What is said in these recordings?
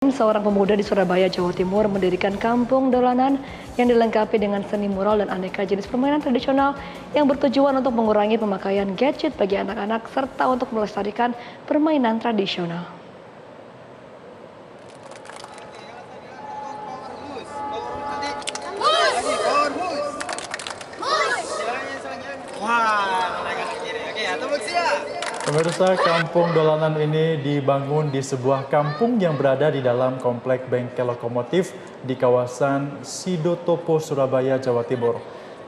Seorang pemuda di Surabaya, Jawa Timur mendirikan kampung dolanan yang dilengkapi dengan seni mural dan aneka jenis permainan tradisional yang bertujuan untuk mengurangi pemakaian gadget bagi anak-anak serta untuk melestarikan permainan tradisional. Pemirsa, kampung dolanan ini dibangun di sebuah kampung yang berada di dalam komplek bengkel lokomotif di kawasan Sidotopo, Surabaya, Jawa Timur.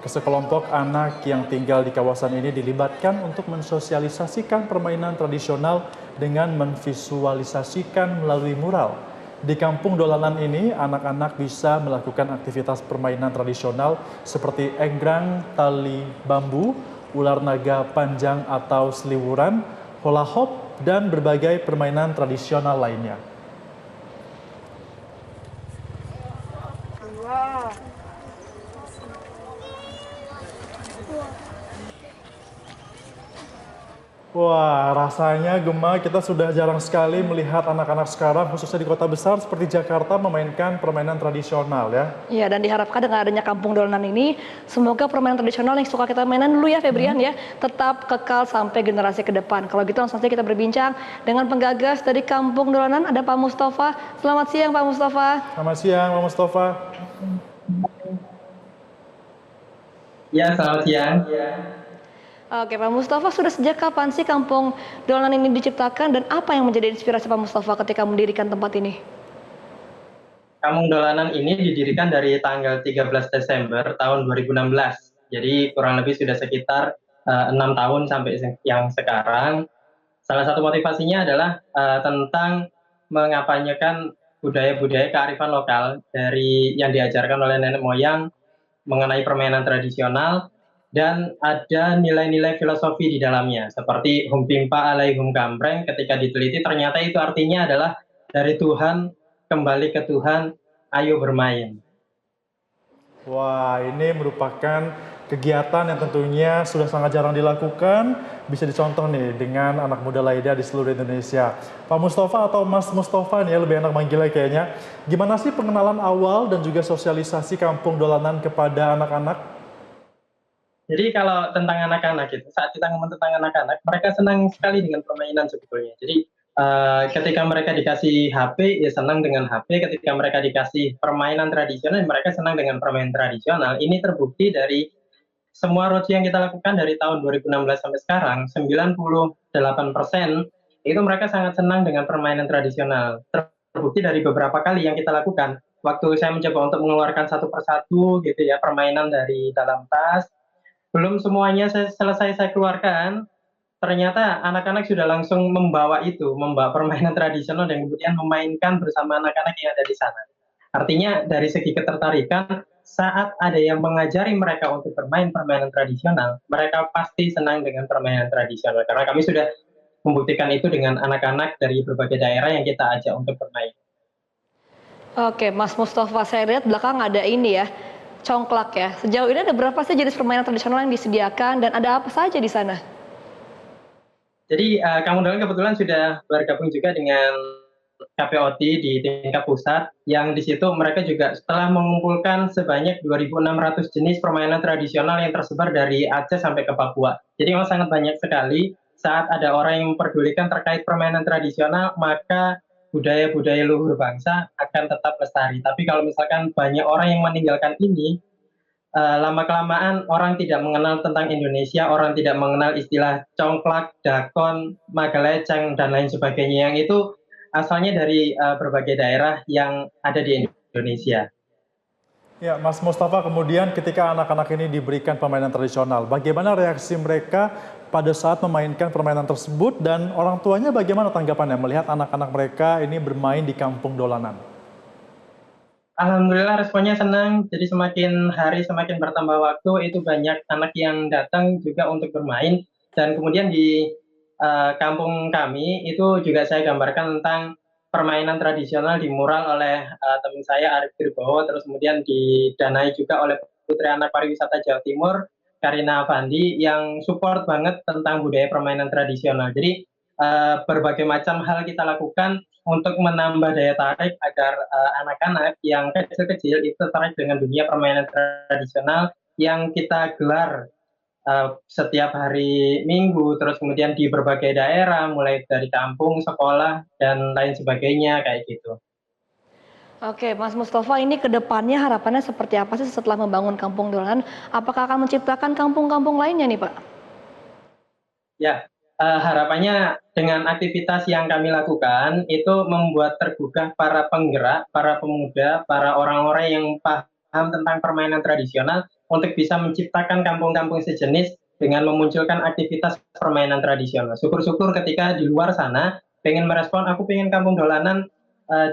Sekelompok anak yang tinggal di kawasan ini dilibatkan untuk mensosialisasikan permainan tradisional dengan memvisualisasikan melalui mural. Di kampung dolanan ini, anak-anak bisa melakukan aktivitas permainan tradisional seperti enggrang, tali bambu, ular naga panjang atau seliwuran, hula hoop, dan berbagai permainan tradisional lainnya. Wah, rasanya Gemma, kita sudah jarang sekali melihat anak-anak sekarang, khususnya di kota besar seperti Jakarta, memainkan permainan tradisional ya. Iya, dan diharapkan dengan adanya kampung dolanan ini, semoga permainan tradisional yang suka kita mainan dulu ya Febrian ya, tetap kekal sampai generasi ke depan. Kalau gitu langsung saja kita berbincang dengan penggagas dari kampung dolanan, ada Pak Mustafa. Selamat siang Pak Mustafa. Selamat siang Pak Mustafa. Ya, selamat siang. Oke, Pak Mustafa, sudah sejak kapan sih kampung dolanan ini diciptakan dan apa yang menjadi inspirasi Pak Mustafa ketika mendirikan tempat ini? Kampung dolanan ini didirikan dari tanggal 13 Desember tahun 2016. Jadi kurang lebih sudah sekitar 6 tahun sampai yang sekarang. Salah satu motivasinya adalah tentang mengapanyakan budaya-budaya kearifan lokal dari yang diajarkan oleh nenek moyang mengenai permainan tradisional, dan ada nilai-nilai filosofi di dalamnya seperti hum pimpa alai hum gambreng. Ketika diteliti ternyata itu artinya adalah dari Tuhan kembali ke Tuhan, ayo bermain. Wah, ini merupakan kegiatan yang tentunya sudah sangat jarang dilakukan, bisa dicontoh nih dengan anak muda lainnya di seluruh Indonesia. Pak Mustafa atau Mas Mustafa nih ya, lebih enak manggilnya kayaknya. Gimana sih pengenalan awal dan juga sosialisasi kampung dolanan kepada anak-anak? Jadi kalau tentang anak-anak itu, saat kita ngomong tentang anak-anak, mereka senang sekali dengan permainan sebetulnya. Jadi ketika mereka dikasih HP, ya senang dengan HP. Ketika mereka dikasih permainan tradisional, mereka senang dengan permainan tradisional. Ini terbukti dari semua roadshow yang kita lakukan dari tahun 2016 sampai sekarang, 98% itu mereka sangat senang dengan permainan tradisional. Terbukti dari beberapa kali yang kita lakukan. Waktu saya mencoba untuk mengeluarkan satu persatu gitu ya, permainan dari dalam tas, belum semuanya selesai saya keluarkan, ternyata anak-anak sudah langsung membawa permainan tradisional dan kemudian memainkan bersama anak-anak yang ada di sana. Artinya dari segi ketertarikan, saat ada yang mengajari mereka untuk bermain permainan tradisional, mereka pasti senang dengan permainan tradisional. Karena kami sudah membuktikan itu dengan anak-anak dari berbagai daerah yang kita ajak untuk bermain. Oke, Mas Mustafa, saya lihat belakang ada ini ya, congklak ya. Sejauh ini ada berapa sih jenis permainan tradisional yang disediakan dan ada apa saja di sana? Jadi Kampung Dolanan kebetulan sudah bergabung juga dengan KPOT di tingkat pusat, yang di situ mereka juga setelah mengumpulkan sebanyak 2.600 jenis permainan tradisional yang tersebar dari Aceh sampai ke Papua. Jadi memang sangat banyak sekali. Saat ada orang yang memperdulikan terkait permainan tradisional, maka budaya-budaya luhur bangsa akan tetap lestari. Tapi kalau misalkan banyak orang yang meninggalkan ini, lama-kelamaan orang tidak mengenal tentang Indonesia, orang tidak mengenal istilah congklak, dakon, magaleceng, dan lain sebagainya, yang itu asalnya dari berbagai daerah yang ada di Indonesia. Ya, Mas Mustafa, kemudian ketika anak-anak ini diberikan permainan tradisional, bagaimana reaksi mereka pada saat memainkan permainan tersebut dan orang tuanya bagaimana tanggapannya melihat anak-anak mereka ini bermain di kampung dolanan? Alhamdulillah responnya senang, jadi semakin hari semakin bertambah waktu, itu banyak anak yang datang juga untuk bermain, dan kemudian di kampung kami itu juga saya gambarkan tentang permainan tradisional di mural oleh teman saya Arif Dirbowo, terus kemudian didanai juga oleh Putri Anak Pariwisata Jawa Timur, Karina Avandi, yang support banget tentang budaya permainan tradisional. Jadi berbagai macam hal kita lakukan untuk menambah daya tarik agar anak-anak yang kecil-kecil itu tertarik dengan dunia permainan tradisional yang kita gelar setiap hari Minggu, terus kemudian di berbagai daerah, mulai dari kampung, sekolah, dan lain sebagainya, kayak gitu. Oke, Mas Mustafa, ini ke depannya harapannya seperti apa sih setelah membangun kampung dolanan? Apakah akan menciptakan kampung-kampung lainnya nih, Pak? Ya, harapannya dengan aktivitas yang kami lakukan itu membuat tergugah para penggerak, para pemuda, para orang-orang yang paham tentang permainan tradisional untuk bisa menciptakan kampung-kampung sejenis dengan memunculkan aktivitas permainan tradisional. Syukur-syukur ketika di luar sana pengen merespon, aku pengen kampung dolanan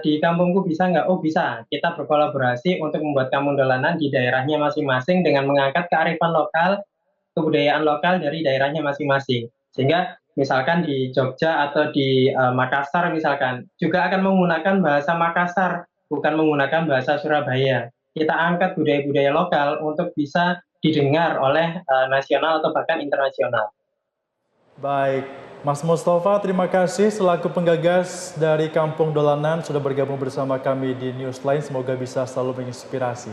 di kampungku bisa nggak? Oh bisa, kita berkolaborasi untuk membuat kampung dolanan di daerahnya masing-masing dengan mengangkat kearifan lokal, kebudayaan lokal dari daerahnya masing-masing. Sehingga misalkan di Jogja atau di Makassar misalkan juga akan menggunakan bahasa Makassar, bukan menggunakan bahasa Surabaya. Kita angkat budaya-budaya lokal untuk bisa didengar oleh nasional atau bahkan internasional. Baik, Mas Mustafa, terima kasih selaku penggagas dari Kampung Dolanan sudah bergabung bersama kami di Newsline. Semoga bisa selalu menginspirasi.